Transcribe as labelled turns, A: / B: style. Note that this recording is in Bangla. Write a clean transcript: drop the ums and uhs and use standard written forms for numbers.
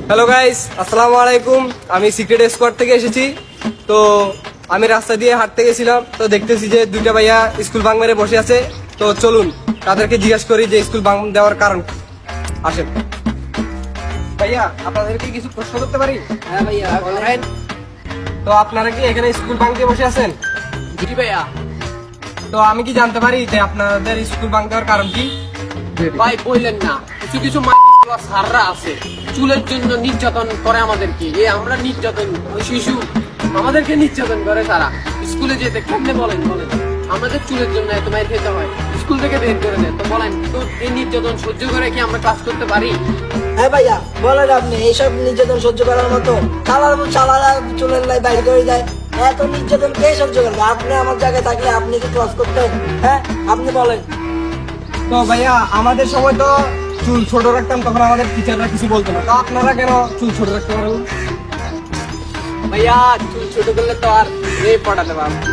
A: হ্যালো গাইস, আসসালামু আলাইকুম। আমি সিক্রেট স্কোয়াড থেকে এসেছি। তো আমি রাস্তা দিয়ে হাঁটতে গেছিলাম, তো দেখতেছি যে দুইটা ভাইয়া স্কুল বাং মেরে বসে আছে। তো চলুন তাদেরকে জিজ্ঞেস করি যে স্কুল বাং দেওয়ার কারণ কি। আসেন ভাইয়া, আপনাদেরকে কিছু প্রশ্ন করতে পারি?
B: হ্যাঁ ভাইয়া বলেন।
A: তো আপনারা কি এখানে স্কুল বাং দিয়ে বসে আছেন?
B: জি ভাইয়া।
A: তো আমি কি জানতে পারি যে আপনাদের স্কুল বাং দেওয়ার কারণ কি?
B: ভাই বললেন না, কিছু কিছু সাররা আছে চুলের জন্য নির্যাতন করে আমাদেরকে। আমরা নির্যাতন, শিশু আমাদেরকে নির্যাতন করে তারা। স্কুলে যেতে কেমনে বলেন বলেন, আমাদের চুলের জন্য এত মাইর খেতে হয়, স্কুল থেকে বের করে দেয়। তো বলেন তো, এই নির্যাতন সহ্য করে কি আমরা ক্লাস করতে পারি?
C: হ্যাঁ ভাইয়া বলেন, আপনি এইসব নির্যাতন সহ্য করার মতো? চালারা চুলের লাই বাইরে করে দেয়, এত নির্যাতন কে সহ্য করবে? আপনি আমার জায়গায় থাকলে আপনি কি ক্লাস করতেন? হ্যাঁ আপনি বলেন।
A: তো ভাইয়া, আমাদের সময় তো চুল ছোট রাখতাম, তখন আমাদের টিচাররা কিছু বলতো না। তো আপনারা কেন চুল ছোট রাখতে পারেন?
B: ভাইয়া চুল ছোট করলে তো আর পড়াতে পারবো না।